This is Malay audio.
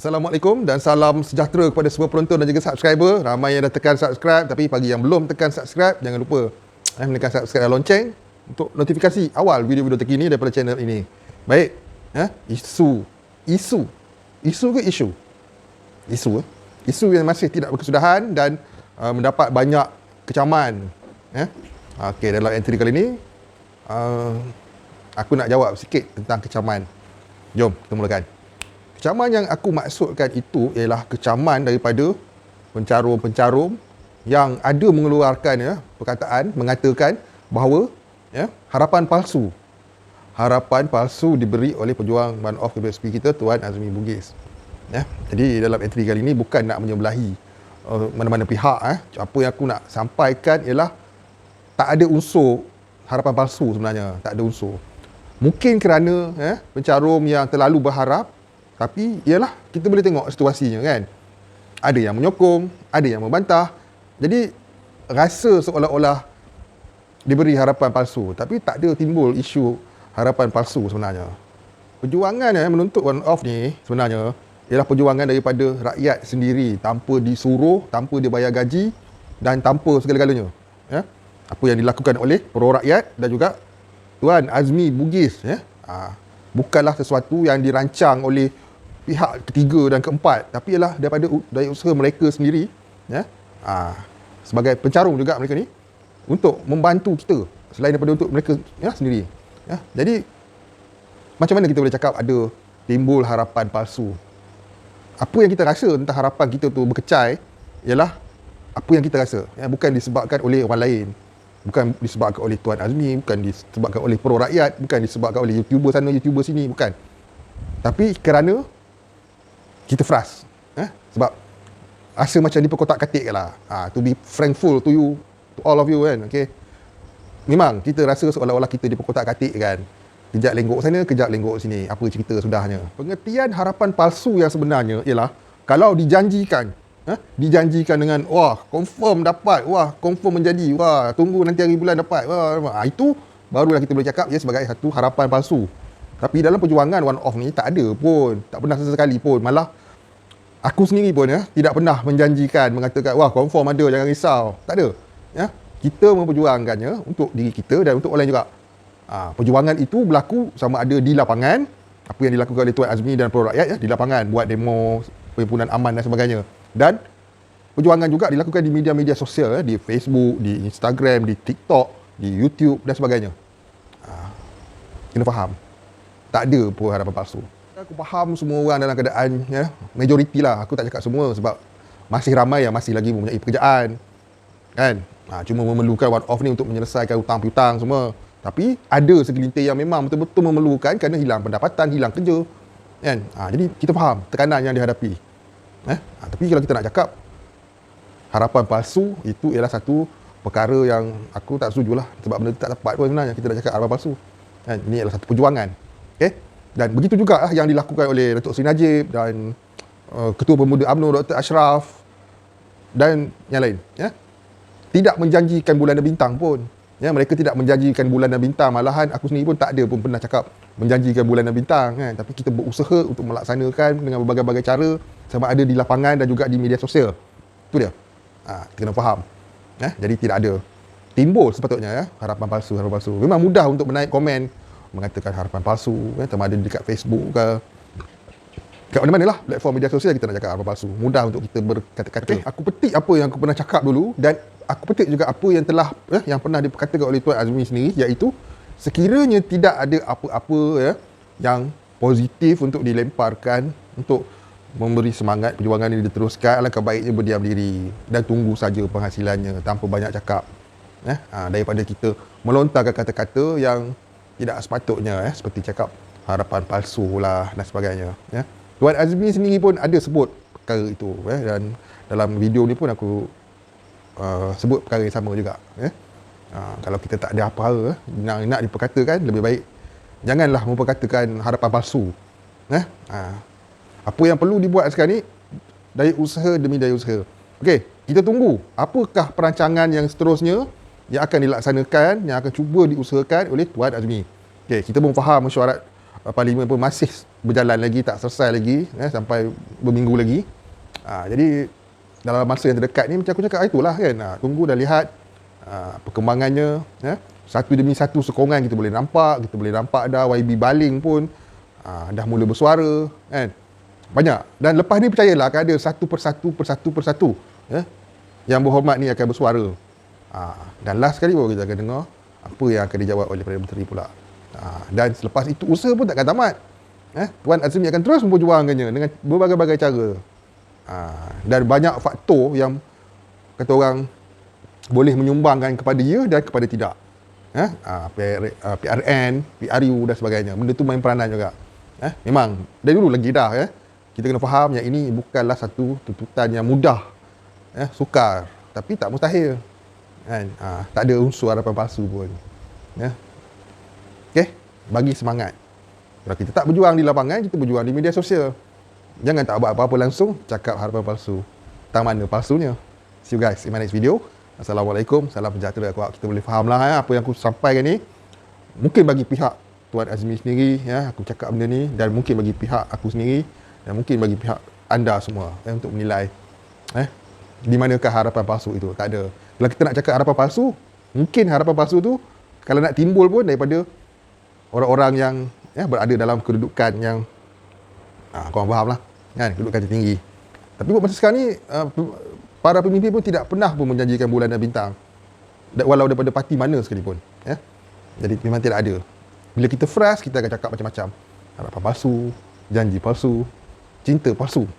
Assalamualaikum dan salam sejahtera kepada semua penonton dan juga subscriber. Ramai yang dah tekan subscribe, tapi bagi yang belum tekan subscribe, jangan lupa menekan subscribe dan lonceng untuk notifikasi awal video-video terkini daripada channel ini. Baik, isu ke isu? Isu yang masih tidak berkesudahan dan mendapat banyak kecaman. Okey, dalam entry kali ini aku nak jawab sikit tentang kecaman. Jom kita mulakan. Kecaman yang aku maksudkan itu ialah kecaman daripada pencarum-pencarum yang ada mengeluarkan perkataan mengatakan bahawa harapan palsu diberi oleh pejuang One of KPSP kita, Tuan Azmi Bugis. Jadi dalam entry kali ini bukan nak menyebelahi mana-mana pihak. Apa yang aku nak sampaikan ialah tak ada unsur harapan palsu sebenarnya, tak ada unsur. Mungkin kerana pencarum yang terlalu berharap, tapi ialah kita boleh tengok situasinya kan. Ada yang menyokong, ada yang membantah. Jadi rasa seolah-olah diberi harapan palsu, tapi tak ada timbul isu harapan palsu sebenarnya. Perjuangan menuntut One Of ni sebenarnya ialah perjuangan daripada rakyat sendiri, tanpa disuruh, tanpa dibayar gaji dan tanpa segala-galanya. Apa yang dilakukan oleh pro rakyat dan juga Tuan Azmi Bugis bukanlah sesuatu yang dirancang oleh pihak ketiga dan keempat, tapi ialah dari usaha mereka sendiri, sebagai pencarum juga mereka ni, untuk membantu kita selain daripada untuk mereka sendiri. Jadi macam mana kita boleh cakap ada timbul harapan palsu? Apa yang kita rasa tentang harapan kita tu berkecai ialah apa yang kita rasa, bukan disebabkan oleh orang lain, bukan disebabkan oleh Tuan Azmi, bukan disebabkan oleh pro rakyat, bukan disebabkan oleh YouTuber sana, YouTuber sini, bukan. Tapi kerana kita frust. Sebab rasa macam diperkotak-katik lah. To be frankful to you, to all of you kan. Okay. Memang kita rasa seolah-olah kita diperkotak-katik kan. Kejap lenggok sana, kejap lenggok sini. Apa cerita sudahnya. Pengertian harapan palsu yang sebenarnya ialah kalau dijanjikan dengan wah confirm dapat, wah confirm menjadi, wah tunggu nanti hari bulan dapat, itu barulah kita boleh cakap sebagai satu harapan palsu. Tapi dalam perjuangan One Of ni tak ada pun, tak pernah sesekali pun. Malah aku sendiri pun tidak pernah menjanjikan, mengatakan wah confirm ada, jangan risau. Tak ada. Kita memperjuangkannya untuk diri kita dan untuk orang lain juga. Perjuangan itu berlaku sama ada di lapangan, apa yang dilakukan oleh Tuan Azmi dan pro rakyat di lapangan, buat demo, perhimpunan aman dan sebagainya. Dan perjuangan juga dilakukan di media-media sosial, di Facebook, di Instagram, di TikTok, di YouTube dan sebagainya. Kena faham, tak ada pun harapan palsu. Aku faham semua orang dalam keadaan majoriti lah, aku tak cakap semua sebab masih ramai yang masih lagi mempunyai pekerjaan kan. Cuma memerlukan One Of ni untuk menyelesaikan hutang piutang semua. Tapi ada segelintir yang memang betul-betul memerlukan kerana hilang pendapatan, hilang kerja kan. Jadi kita faham tekanan yang dihadapi. Tapi kalau kita nak cakap harapan palsu, itu ialah satu perkara yang aku tak setuju lah. Sebab benda tak tepat pun sebenarnya kita nak cakap harapan palsu kan. Ini adalah satu perjuangan. Okay? Dan begitu juga yang dilakukan oleh Datuk Seri Najib dan Ketua Pemuda UMNO Dr. Ashraf dan yang lain. Tidak menjanjikan bulan dan bintang pun. Mereka tidak menjanjikan bulan dan bintang. Malahan aku sendiri pun tak ada pun pernah cakap menjanjikan bulan dan bintang kan. Tapi kita berusaha untuk melaksanakan dengan berbagai-bagai cara, sama ada di lapangan dan juga di media sosial. Itu dia. Kita kena faham. Jadi tidak ada timbul sepatutnya harapan palsu. Memang mudah untuk menaik komen mengatakan harapan palsu, sama ada dekat Facebook ke kat mana-mana lah platform media sosial kita nak cakap harapan palsu. Mudah untuk kita berkata-kata. Aku petik apa yang aku pernah cakap dulu dan aku petik juga apa yang telah yang pernah diperkatakan oleh Tuan Azmi sendiri, iaitu sekiranya tidak ada apa-apa yang positif untuk dilemparkan untuk memberi semangat perjuangan ini diteruskan, alangkah baiknya berdiam diri dan tunggu saja penghasilannya tanpa banyak cakap. Daripada kita melontarkan kata-kata yang tidak sepatutnya, seperti cakap harapan palsu lah dan sebagainya. Tuan Azmi sendiri pun ada sebut perkara itu, dan dalam video ni pun aku sebut perkara yang sama juga. Kalau kita tak ada apa-apa nak diperkatakan, lebih baik janganlah memperkatakan harapan palsu. Apa yang perlu dibuat sekarang ni dari usaha demi daya usaha. Okey, kita tunggu apakah perancangan yang seterusnya yang akan dilaksanakan, yang akan cuba diusahakan oleh Tuan Azmi. Okey, kita pun faham mesyuarat Parlimen pun masih berjalan lagi, tak selesai lagi, sampai berminggu lagi. Jadi dalam masa yang terdekat ni macam aku cakap itulah kan, tunggu dan lihat perkembangannya. Satu demi satu sokongan kita boleh nampak dah YB baling pun dah mula bersuara kan, banyak. Dan lepas ni percayalah akan ada satu persatu yang berhormat ni akan bersuara. Dan last sekali baru kita akan dengar apa yang akan dijawab oleh Perdana Menteri pula. Dan selepas itu usaha pun takkan tamat. Tuan Azmi akan terus memperjuangkannya dengan berbagai-bagai cara. Dan banyak faktor yang kata orang boleh menyumbangkan kepada dia dan kepada tidak. PRN, PRU dan sebagainya. Benda tu main peranan juga. Memang dari dulu lagi dah kita kena faham yang ini bukanlah satu tuntutan yang mudah. Sukar, tapi tak mustahil. Kan? Tak ada unsur harapan palsu pun. Okey, bagi semangat. Kalau kita tak berjuang di lapangan, kita berjuang di media sosial. Jangan tak buat apa-apa langsung cakap harapan palsu. Tak mana palsunya. See you guys in my next video. Assalamualaikum, salam sejahtera. Kita boleh faham lah apa yang aku sampaikan ni. Mungkin bagi pihak Tuan Azmi sendiri, aku cakap benda ni, dan mungkin bagi pihak aku sendiri, dan mungkin bagi pihak anda semua untuk menilai di manakah harapan palsu itu. Tak ada. Kalau kita nak cakap harapan palsu, mungkin harapan palsu tu kalau nak timbul pun daripada orang-orang yang berada dalam kedudukan yang korang faham lah kan, kedudukan tertinggi. Tapi buat masa sekarang ni para pemimpin pun tidak pernah pun menjanjikan bulan dan bintang, walau daripada parti mana sekalipun. Jadi memang tidak ada. Bila kita frust, kita akan cakap macam-macam. Harapan palsu, janji palsu, cinta palsu.